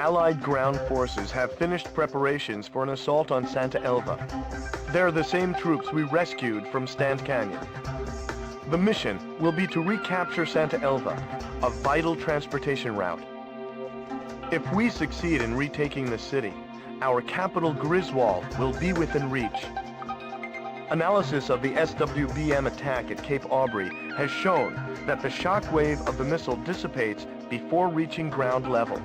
Allied ground forces have finished preparations for an assault on Santa Elva. They're the same troops we rescued from Stand Canyon. The mission will be to recapture Santa Elva, a vital transportation route. If we succeed in retaking the city, our capital Griswold will be within reach. Analysis of the SWBM attack at Cape Aubrey has shown that the shockwave of the missile dissipates before reaching ground level.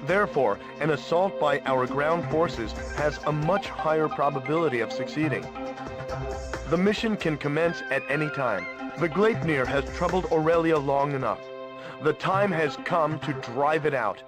Therefore, an assault by our ground forces has a much higher probability of succeeding. The mission can commence at any time. The Gleipnir has troubled Aurelia long enough. The time has come to drive it out.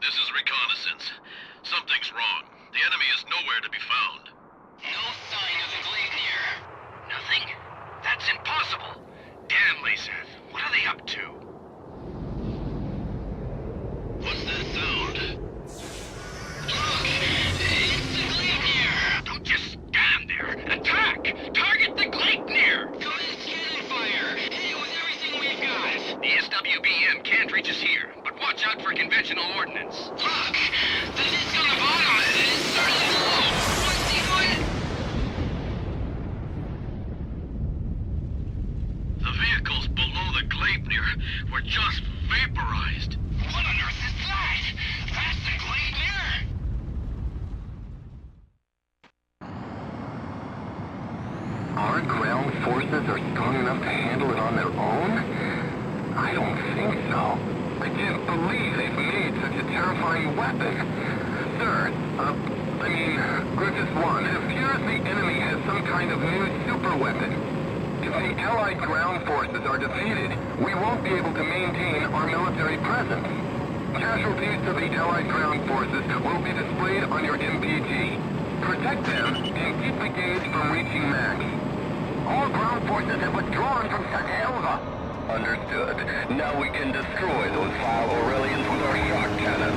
This is reconnaissance. Something's wrong. The enemy is nowhere to be found. No sign of the Gleipnir. Nothing? That's impossible. Damn, Laseth. What are they up to? What's that sound? Look! It's the Gleipnir! Don't just stand there. Attack! Target the Gleipnir! Commence cannon fire! Hit it with everything we've got! The SWBM can't reach us here, but watch out for conventional ordnance. Look! The disc on the bottom is starting to glow! What's he doing? The vehicles below the Gleipnir were just vaporized. What on earth is that? That's the Gleipnir! Our ground forces are strong enough to handle it on their own? I don't think so. I can't believe they've made such a terrifying weapon. Sir, Griffiths 1, it appears the enemy has some kind of new super weapon. If the Allied ground forces are defeated, we won't be able to maintain our military presence. Casualties to the Allied ground forces will be displayed on your MPG. Protect them and keep the gauge from reaching max. All ground forces have withdrawn from Santa Elva. Understood. Now we can destroy those vile Aurelians with our shock cannon.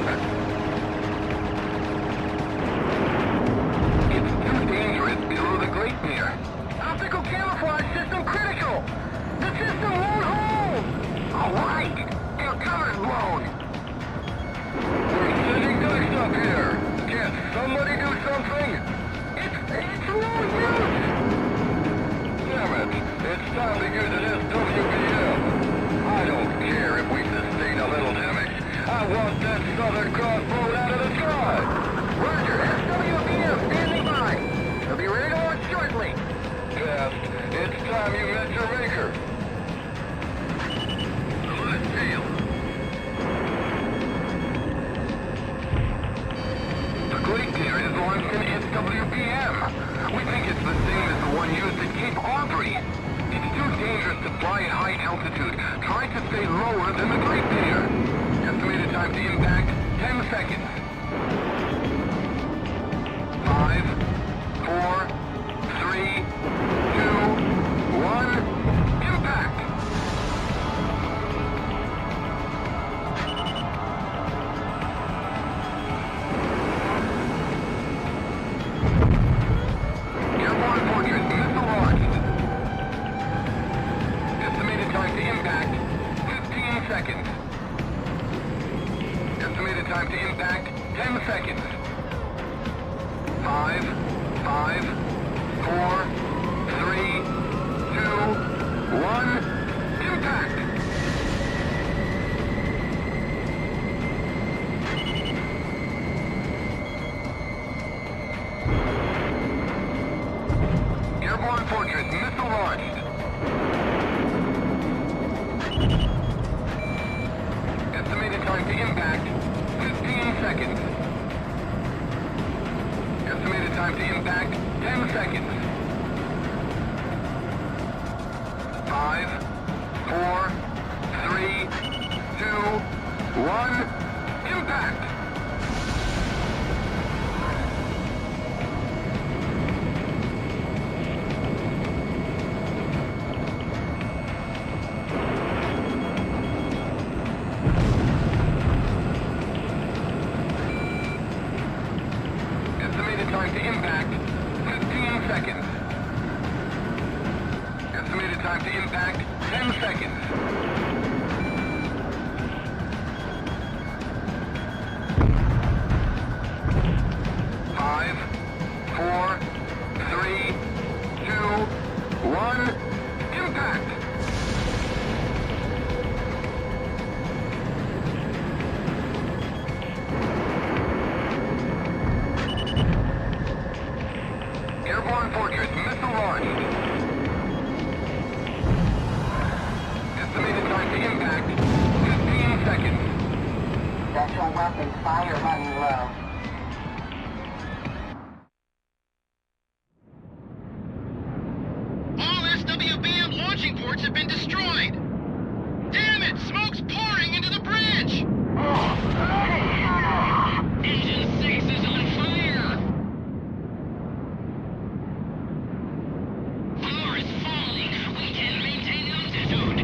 It's too dangerous below the Gleipnir. Optical camouflage system critical! The system won't hold! Alright! Your cover's blown! We're sending ducks up here! Can't somebody do something? It's no use! Damn it! It's time to use an SWBM! I don't care if we sustain a little damage. I want that Southern Cross blown out of the sky! Roger, SWBM standing by! They'll be ready to launch shortly! Past, it's time you met your maker! Good deal. The Gleipnir is launched in SWBM. We think it's the same as the one used at Cape Aubrey. It's too dangerous to fly at high altitude. Try to stay lower than the Gleipnir. Estimated time to impact, 10 seconds. 5, 4, 3, 2, 1, impact! Airborne Fortress missile launched. Estimated time to impact, 15 seconds. Estimated time to impact, 10 seconds. 5, 5, 4, 3, 2, 1, impact! Airborne Fortress missile launched. time to impact, 10 seconds. 5, 4, 3, 2, 1, impact! Estimated time to impact, 15 seconds. Estimated time to impact, 10 seconds. 5, 4, 3, 2, 1, impact! Airborne Fortress missile launched. Estimated time to impact, 15 seconds. Special weapons fire running low. All SWBM launching ports have been destroyed! Damn it! Smoke's pouring into the bridge! Engine 6 is on fire! Floor is falling! We can maintain altitude!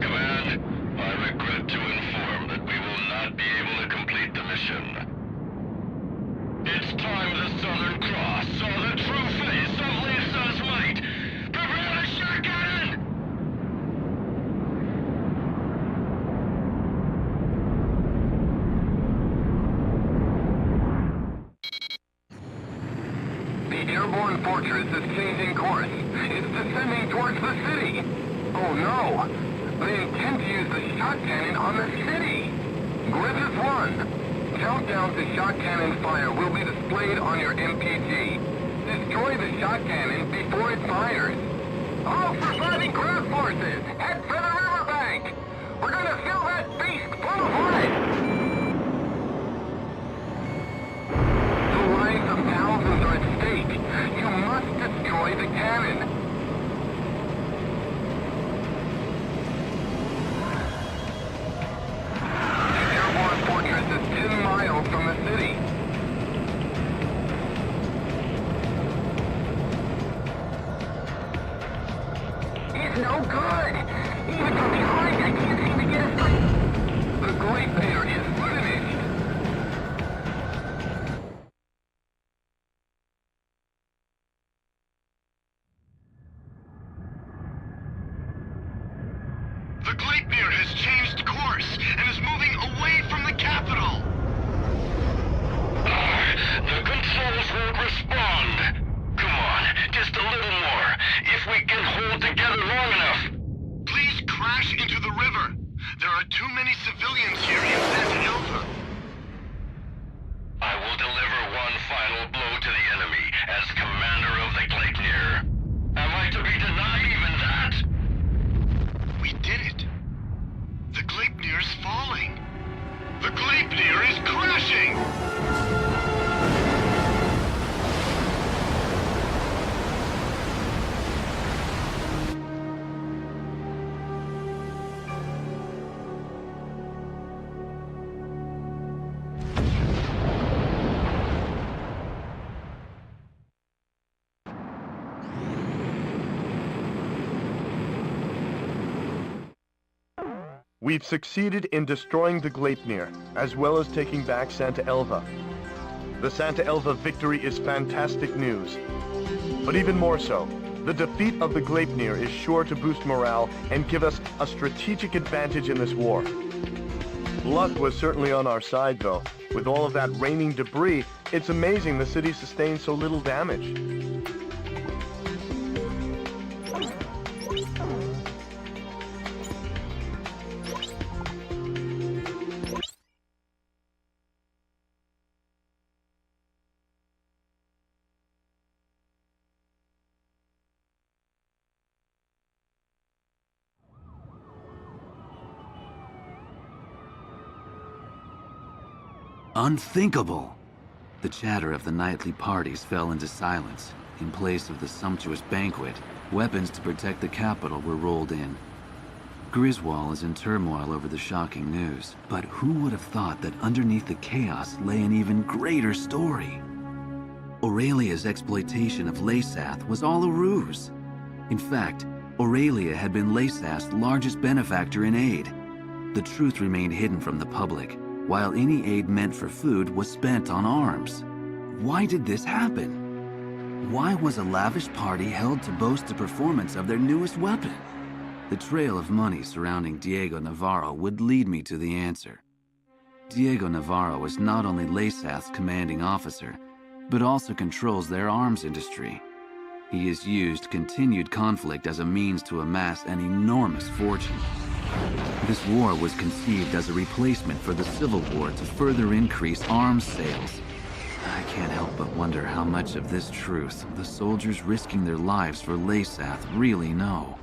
Command, I regret to inform that we will not be able to complete the mission. It's time the Southern Cross saw the true face of Lisa's might! Prepare the shot cannon! The airborne fortress is changing course. It's descending towards the city. Oh no! They intend to use the shot cannon on the city! Griffith 1! Countdown to shot cannon fire will be displayed on your MPG. Destroy the shot cannon before it fires. All surviving ground forces, head for the riverbank! We're gonna fill that beast full of lead! The lives of thousands are at stake. You must destroy the cannon. The airborne fortress is 10 miles from the city. It's no good! Even from behind, I can't seem to get a sight. The Great Bear is finished. The Gleipnir has changed course and is moving away from the capital. The controls won't respond. Come on, just a little more. If we can hold together long enough. Please crash into the river. There are too many civilians here in Santa Elva. I will deliver one final blow to the enemy as commander of the Gleipnir. Am I to be denied even that? We did it. The Gleipnir's falling. The Gleipnir is crashing! We've succeeded in destroying the Gleipnir, as well as taking back Santa Elva. The Santa Elva victory is fantastic news. But even more so, the defeat of the Gleipnir is sure to boost morale and give us a strategic advantage in this war. Luck was certainly on our side, though. With all of that raining debris, it's amazing the city sustained so little damage. Unthinkable! The chatter of the nightly parties fell into silence. In place of the sumptuous banquet, weapons to protect the capital were rolled in. Griswold is in turmoil over the shocking news, but who would have thought that underneath the chaos lay an even greater story? Aurelia's exploitation of Laysath was all a ruse. In fact, Aurelia had been Laysath's largest benefactor in aid. The truth remained hidden from the public, while any aid meant for food was spent on arms. Why did this happen? Why was a lavish party held to boast the performance of their newest weapon? The trail of money surrounding Diego Navarro would lead me to the answer. Diego Navarro is not only Laysath's commanding officer, but also controls their arms industry. He has used continued conflict as a means to amass an enormous fortune. This war was conceived as a replacement for the Civil War to further increase arms sales. I can't help but wonder how much of this truth the soldiers risking their lives for Laysath really know.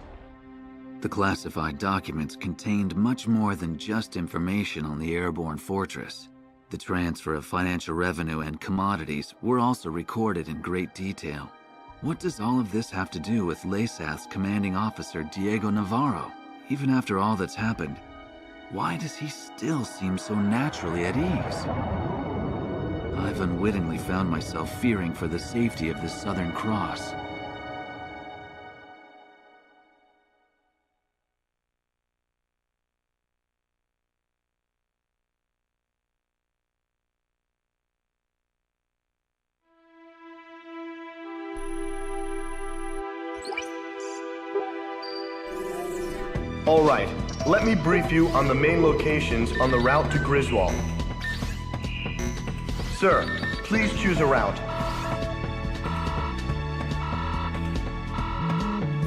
The classified documents contained much more than just information on the airborne fortress. The transfer of financial revenue and commodities were also recorded in great detail. What does all of this have to do with Laysath's commanding officer, Diego Navarro? Even after all that's happened, why does he still seem so naturally at ease? I've unwittingly found myself fearing for the safety of the Southern Cross. All right, let me brief you on the main locations on the route to Griswold. Sir, please choose a route.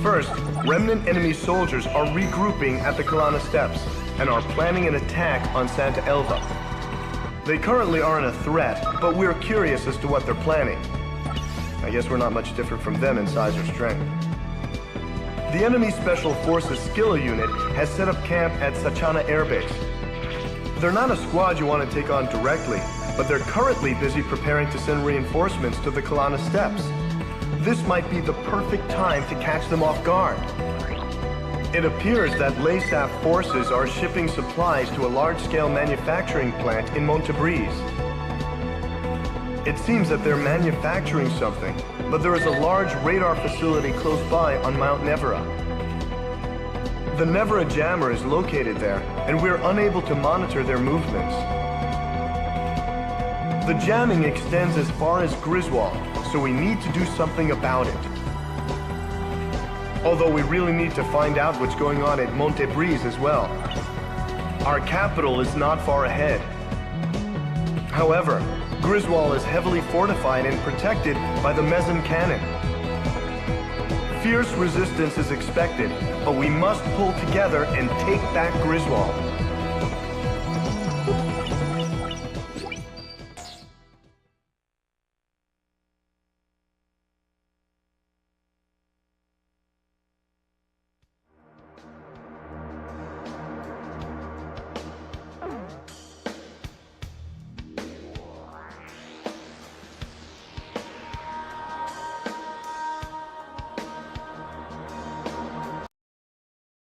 First, remnant enemy soldiers are regrouping at the Kalana Steps and are planning an attack on Santa Elva. They currently aren't a threat, but we're curious as to what they're planning. I guess we're not much different from them in size or strength. The enemy Special Forces Skilla unit has set up camp at Sachana Air Base. They're not a squad you want to take on directly, but they're currently busy preparing to send reinforcements to the Kalana Steps. This might be the perfect time to catch them off guard. It appears that Laysath forces are shipping supplies to a large-scale manufacturing plant in Montebriz. It seems that they're manufacturing something, but there is a large radar facility close by on Mount Nevera. The Nevera jammer is located there, and we're unable to monitor their movements. The jamming extends as far as Griswold, so we need to do something about it. Although we really need to find out what's going on at Montebriz as well. Our capital is not far ahead. However, Griswold is heavily fortified and protected by the Mezim cannon. Fierce resistance is expected, but we must pull together and take back Griswold.